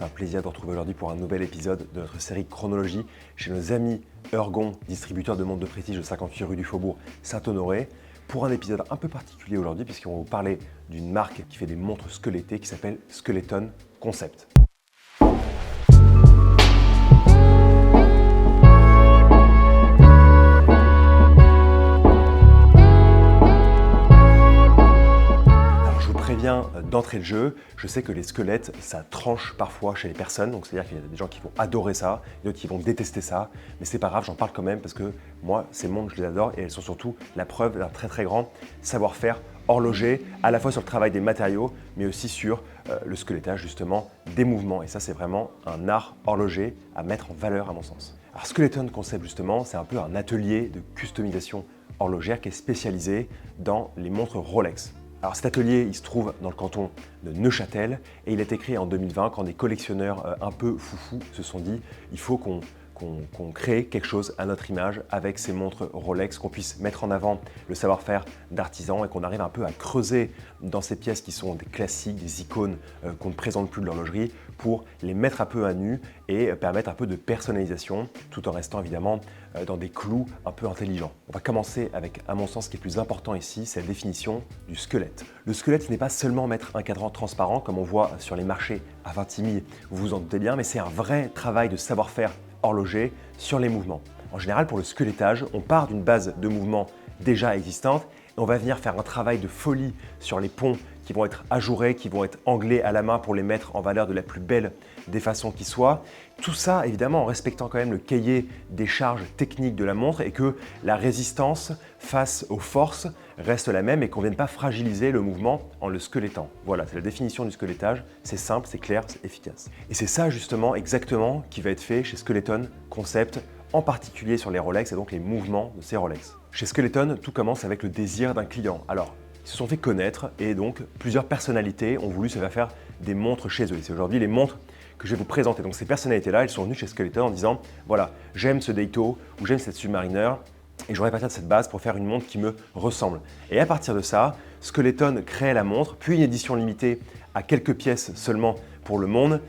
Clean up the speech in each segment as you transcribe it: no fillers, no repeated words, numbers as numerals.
c'est un plaisir de vous retrouver aujourd'hui pour un nouvel épisode de notre série Chronologie chez nos amis Ergon, distributeurs de montres de prestige de 58 rue du Faubourg Saint-Honoré, pour un épisode un peu particulier aujourd'hui puisqu'on va vous parler d'une marque qui fait des montres squelettées qui s'appelle Skeleton Concept. D'entrée de jeu, je sais que les squelettes, ça tranche parfois chez les personnes, donc c'est-à-dire qu'il y a des gens qui vont adorer ça, d'autres qui vont détester ça, mais c'est pas grave, j'en parle quand même parce que moi, ces montres, je les adore et elles sont surtout la preuve d'un très grand savoir-faire horloger, à la fois sur le travail des matériaux, mais aussi sur le squelettage justement des mouvements. Et ça, c'est vraiment un art horloger à mettre en valeur à mon sens. Alors Skeleton Concept justement, c'est un peu un atelier de customisation horlogère qui est spécialisé dans les montres Rolex. Alors cet atelier, il se trouve dans le canton de Neuchâtel et il a été créé en 2020 quand des collectionneurs un peu foufous se sont dit il faut qu'on crée quelque chose à notre image avec ces montres Rolex, qu'on puisse mettre en avant le savoir-faire d'artisans et qu'on arrive un peu à creuser dans ces pièces qui sont des classiques, des icônes qu'on ne présente plus de l'horlogerie pour les mettre un peu à nu et permettre un peu de personnalisation tout en restant évidemment dans des clous un peu intelligents. On va commencer avec, à mon sens, ce qui est le plus important ici, c'est la définition du squelette. Le squelette, ce n'est pas seulement mettre un cadran transparent comme on voit sur les marchés à Vintimille, vous vous en doutez bien, mais c'est un vrai travail de savoir-faire horloger sur les mouvements. En général, pour le squelettage, on part d'une base de mouvement déjà existante et on va venir faire un travail de folie sur les ponts qui vont être ajourés, qui vont être anglés à la main pour les mettre en valeur de la plus belle des façons qui soient. Tout ça, évidemment, en respectant quand même le cahier des charges techniques de la montre et que la résistance face aux forces reste la même et qu'on ne vienne pas fragiliser le mouvement en le squelettant. Voilà, c'est la définition du squelettage. C'est simple, c'est clair, c'est efficace. Et c'est ça justement, exactement, qui va être fait chez Skeleton Concept, en particulier sur les Rolex et donc les mouvements de ces Rolex. Chez Skeleton, tout commence avec le désir d'un client. Alors, ils se sont fait connaître et donc plusieurs personnalités ont voulu se faire des montres chez eux. Et c'est aujourd'hui les montres que je vais vous présenter. Donc ces personnalités-là, elles sont venues chez Skeleton en disant « Voilà, j'aime ce Daito ou j'aime cette Submariner et j'aurais partir de cette base pour faire une montre qui me ressemble. » Et à partir de ça, Skeleton crée la montre, puis une édition limitée à quelques pièces seulement pour le monde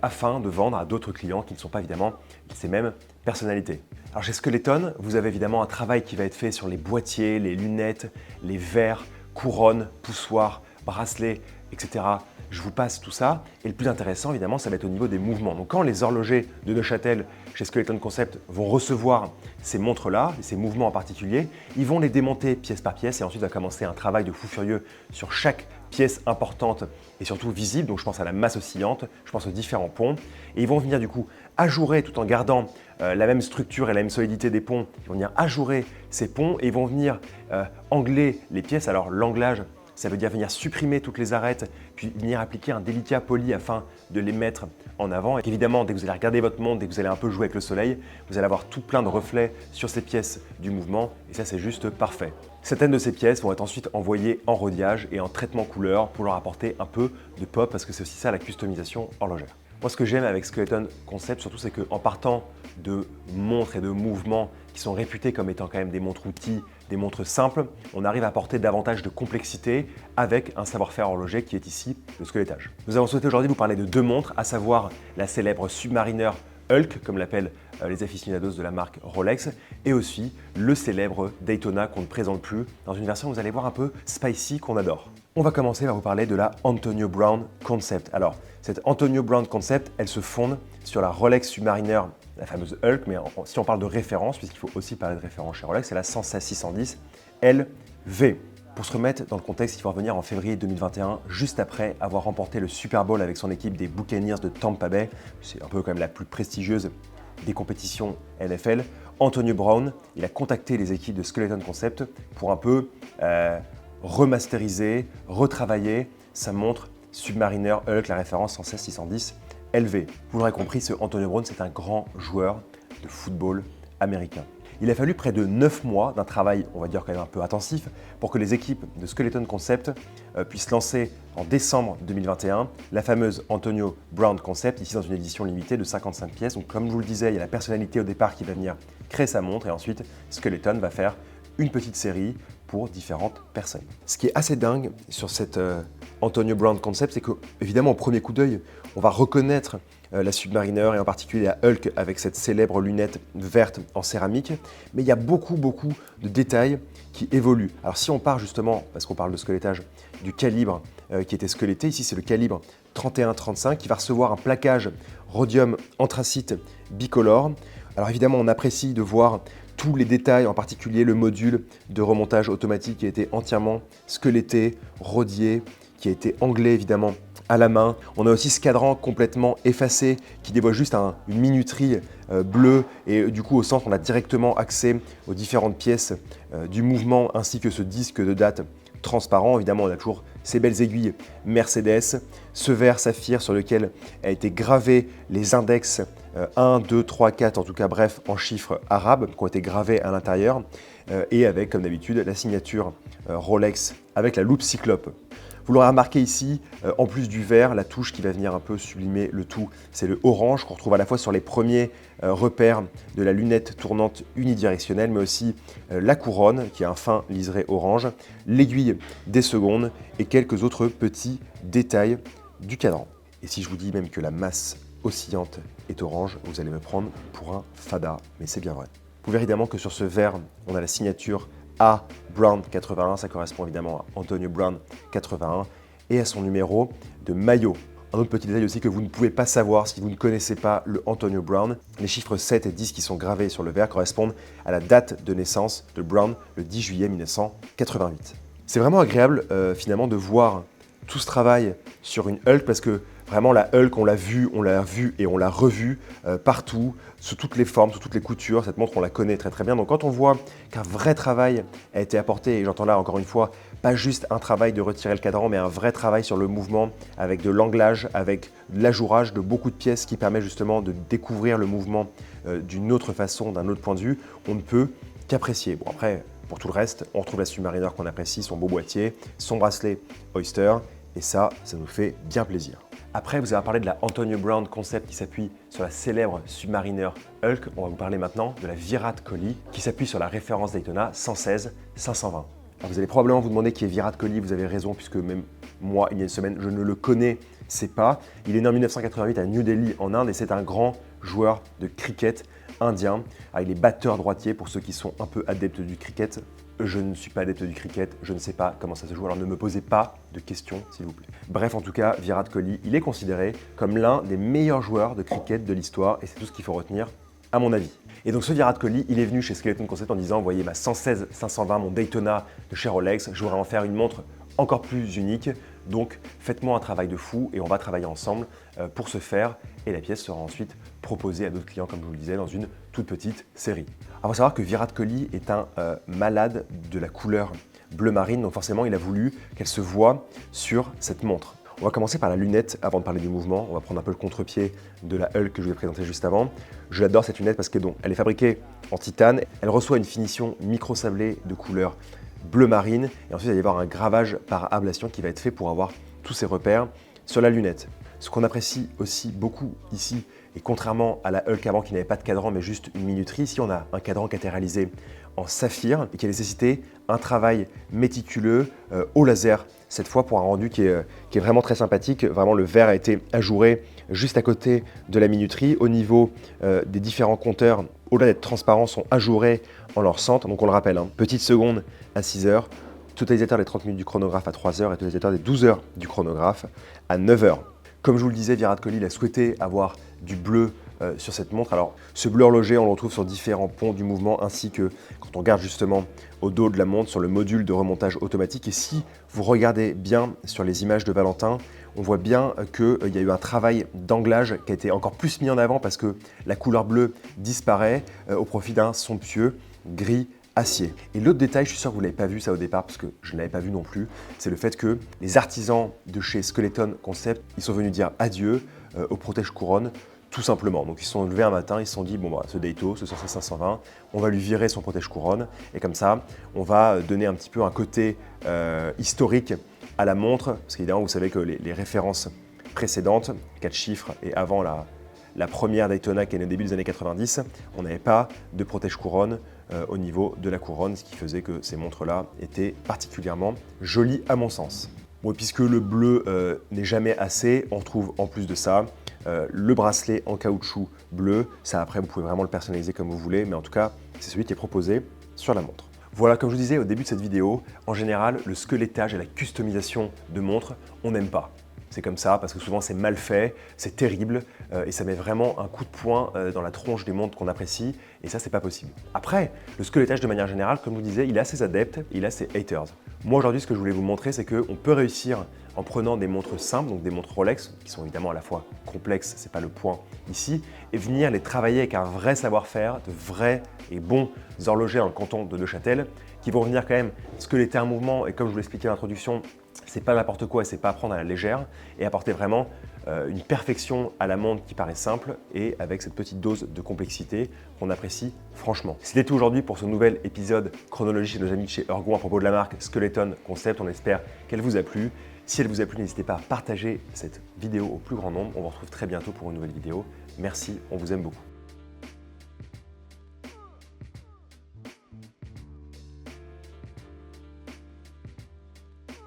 afin de vendre à d'autres clients qui ne sont pas évidemment ces mêmes personnalités. Alors chez Skeleton, vous avez évidemment un travail qui va être fait sur les boîtiers, les lunettes, les verres, couronnes, poussoirs, bracelets, etc. Je vous passe tout ça. Et le plus intéressant, évidemment, ça va être au niveau des mouvements. Donc quand les horlogers de Neuchâtel, chez Skeleton Concept, vont recevoir ces montres-là, ces mouvements en particulier, ils vont les démonter pièce par pièce et ensuite va commencer un travail de fou furieux sur chaque pièce importante et surtout visible. Donc je pense à la masse oscillante, je pense aux différents ponts. Et ils vont venir du coup ajourer tout en gardant la même structure et la même solidité des ponts. Ils vont venir ajourer ces ponts et ils vont venir angler les pièces. Alors l'anglage, ça veut dire venir supprimer toutes les arêtes, puis venir appliquer un délicat poli afin de les mettre en avant. Et évidemment, dès que vous allez regarder votre montre, dès que vous allez un peu jouer avec le soleil, vous allez avoir tout plein de reflets sur ces pièces du mouvement et ça, c'est juste parfait. Certaines de ces pièces vont être ensuite envoyées en rodiage et en traitement couleur pour leur apporter un peu de pop parce que c'est aussi ça la customisation horlogère. Moi, ce que j'aime avec Skeleton Concept, surtout, c'est qu'en partant de montres et de mouvements qui sont réputés comme étant quand même des montres outils, des montres simples, on arrive à apporter davantage de complexité avec un savoir-faire horloger qui est ici le squelettage. Nous avons souhaité aujourd'hui vous parler de deux montres, à savoir la célèbre Submariner Hulk, comme l'appellent les aficionados de la marque Rolex, et aussi le célèbre Daytona qu'on ne présente plus, dans une version, vous allez voir, un peu spicy qu'on adore. On va commencer par vous parler de la Antonio Brown Concept. Alors, cette Antonio Brown Concept, elle se fonde sur la Rolex Submariner, la fameuse Hulk, mais si on parle de référence, puisqu'il faut aussi parler de référence chez Rolex, c'est la 116-610 LV. Pour se remettre dans le contexte, il faut revenir en février 2021, juste après avoir remporté le Super Bowl avec son équipe des Buccaneers de Tampa Bay. C'est un peu quand même la plus prestigieuse des compétitions NFL. Antonio Brown, il a contacté les équipes de Skeleton Concept pour un peu remasteriser, retravailler sa montre Submariner Hulk, la référence 116-610 LV. Vous l'aurez compris, ce Antonio Brown, c'est un grand joueur de football américain. Il a fallu près de 9 mois d'un travail, on va dire quand même un peu intensif, pour que les équipes de Skeleton Concept puissent lancer en décembre 2021 la fameuse Antonio Brown Concept, ici dans une édition limitée de 55 pièces. Donc comme je vous le disais, il y a la personnalité au départ qui va venir créer sa montre et ensuite Skeleton va faire une petite série pour différentes personnes. Ce qui est assez dingue sur cette Antonio Brown Concept, c'est que, évidemment, au premier coup d'œil, on va reconnaître la Submariner et en particulier la Hulk avec cette célèbre lunette verte en céramique. Mais il y a beaucoup de détails qui évoluent. Alors si on part justement, parce qu'on parle de squelettage, du calibre qui était squeletté, ici c'est le calibre 31-35 qui va recevoir un plaquage rhodium anthracite bicolore. Alors évidemment, on apprécie de voir tous les détails, en particulier le module de remontage automatique qui a été entièrement squeletté, rhodié, qui a été anglais évidemment à la main. On a aussi ce cadran complètement effacé qui dévoile juste une minuterie bleue et du coup au centre on a directement accès aux différentes pièces du mouvement ainsi que ce disque de date transparent. Évidemment on a toujours ces belles aiguilles Mercedes, ce verre saphir sur lequel a été gravé les index 1, 2, 3, 4 en tout cas bref en chiffres arabes qui ont été gravés à l'intérieur et avec comme d'habitude la signature Rolex avec la loupe cyclope. Vous l'aurez remarqué ici, en plus du vert, la touche qui va venir un peu sublimer le tout, c'est le orange qu'on retrouve à la fois sur les premiers repères de la lunette tournante unidirectionnelle, mais aussi la couronne qui a un fin liseré orange, l'aiguille des secondes et quelques autres petits détails du cadran. Et si je vous dis même que la masse oscillante est orange, vous allez me prendre pour un fada, mais c'est bien vrai. Vous verrez évidemment que sur ce verre, on a la signature A Brown 81, ça correspond évidemment à Antonio Brown 81 et à son numéro de maillot. Un autre petit détail aussi que vous ne pouvez pas savoir si vous ne connaissez pas le Antonio Brown, les chiffres 7 et 10 qui sont gravés sur le verre correspondent à la date de naissance de Brown, le 10 juillet 1988. C'est vraiment agréable finalement de voir tout ce travail sur une Hulk parce que vraiment la Hulk, on l'a vue et on l'a revue partout, sous toutes les formes, sous toutes les coutures. Cette montre, on la connaît très bien. Donc quand on voit qu'un vrai travail a été apporté, et j'entends là encore une fois, pas juste un travail de retirer le cadran, mais un vrai travail sur le mouvement avec de l'anglage, avec de l'ajourage de beaucoup de pièces qui permet justement de découvrir le mouvement d'une autre façon, d'un autre point de vue, on ne peut qu'apprécier. Bon après, pour tout le reste, on retrouve la Submariner qu'on apprécie, son beau boîtier, son bracelet Oyster, et ça nous fait bien plaisir. Après, vous avez parlé de la Antonio Brown Concept qui s'appuie sur la célèbre Submariner Hulk. On va vous parler maintenant de la Virat Kohli qui s'appuie sur la référence Daytona 116-520. Alors vous allez probablement vous demander qui est Virat Kohli, vous avez raison puisque même moi, il y a une semaine, je ne le connaissais pas. Il est né en 1988 à New Delhi en Inde et c'est un grand joueur de cricket indien. Alors, il est batteur droitier pour ceux qui sont un peu adeptes du cricket. Je ne suis pas adepte du cricket, je ne sais pas comment ça se joue, alors ne me posez pas de questions s'il vous plaît. Bref, en tout cas, Virat Kohli, il est considéré comme l'un des meilleurs joueurs de cricket de l'histoire et c'est tout ce qu'il faut retenir à mon avis. Et donc ce Virat Kohli, il est venu chez Skeleton Concept en disant « Voyez ma 116-520, mon Daytona de chez Rolex, je voudrais en faire une montre encore plus unique, donc faites-moi un travail de fou et on va travailler ensemble pour ce faire. » Et la pièce sera ensuite proposée à d'autres clients, comme je vous le disais, dans une toute petite série. Alors, il faut savoir que Virat Kohli est un malade de la couleur bleu marine, donc forcément, il a voulu qu'elle se voie sur cette montre. On va commencer par la lunette avant de parler du mouvement. On va prendre un peu le contre-pied de la Hulk que je vous ai présenté juste avant. Je l'adore cette lunette parce qu'elle est fabriquée en titane. Elle reçoit une finition micro-sablée de couleur bleu marine. Et ensuite, il va y avoir un gravage par ablation qui va être fait pour avoir tous ces repères sur la lunette. Ce qu'on apprécie aussi beaucoup ici, et contrairement à la Hulk avant qui n'avait pas de cadran mais juste une minuterie, ici on a un cadran qui a été réalisé en saphir et qui a nécessité un travail méticuleux au laser, cette fois pour un rendu qui est vraiment très sympathique. Vraiment le verre a été ajouré juste à côté de la minuterie. Au niveau des différents compteurs, au-delà d'être transparents, sont ajourés en leur centre. Donc on le rappelle, petite seconde à 6 heures, totalisateur des 30 minutes du chronographe à 3 heures et totalisateur des 12 heures du chronographe à 9 heures. Comme je vous le disais, Virat Kohli a souhaité avoir du bleu sur cette montre. Alors, ce bleu horloger, on le retrouve sur différents ponts du mouvement, ainsi que quand on regarde justement au dos de la montre, sur le module de remontage automatique. Et si vous regardez bien sur les images de Valentin, on voit bien qu'il y a eu un travail d'anglage qui a été encore plus mis en avant parce que la couleur bleue disparaît au profit d'un somptueux gris acier. Et l'autre détail, je suis sûr que vous ne l'avez pas vu ça au départ parce que je ne l'avais pas vu non plus, c'est le fait que les artisans de chez Skeleton Concept, ils sont venus dire adieu au protège-couronne tout simplement. Donc ils se sont levés un matin, ils se sont dit bon bah ce Dayto, ce 116-520, on va lui virer son protège-couronne et comme ça on va donner un petit peu un côté historique à la montre parce qu'évidemment vous savez que les références précédentes, 4 chiffres et avant la première Daytona qui est née au début des années 90, on n'avait pas de protège-couronne au niveau de la couronne, ce qui faisait que ces montres-là étaient particulièrement jolies à mon sens. Bon, et puisque le bleu n'est jamais assez, on retrouve en plus de ça le bracelet en caoutchouc bleu. Ça, après, vous pouvez vraiment le personnaliser comme vous voulez, mais en tout cas, c'est celui qui est proposé sur la montre. Voilà, comme je vous disais au début de cette vidéo, en général, le squelettage et la customisation de montres, on n'aime pas. C'est comme ça parce que souvent c'est mal fait, c'est terrible et ça met vraiment un coup de poing dans la tronche des montres qu'on apprécie et ça c'est pas possible. Après, le squelettage de manière générale, comme je vous disais, il a ses adeptes, il a ses haters. Moi aujourd'hui ce que je voulais vous montrer c'est qu'on peut réussir en prenant des montres simples, donc des montres Rolex, qui sont évidemment à la fois complexes, c'est pas le point ici, et venir les travailler avec un vrai savoir-faire, de vrais et bons horlogers dans le canton de Neuchâtel, qui vont venir quand même squeletter un mouvement et comme je vous l'expliquais dans l'introduction, c'est pas n'importe quoi et c'est pas à prendre à la légère et apporter vraiment une perfection à la montre qui paraît simple et avec cette petite dose de complexité qu'on apprécie franchement. C'était tout aujourd'hui pour ce nouvel épisode chronologie chez nos amis de chez Ergo à propos de la marque Skeleton Concept. On espère qu'elle vous a plu. Si elle vous a plu, n'hésitez pas à partager cette vidéo au plus grand nombre. On vous retrouve très bientôt pour une nouvelle vidéo. Merci, on vous aime beaucoup.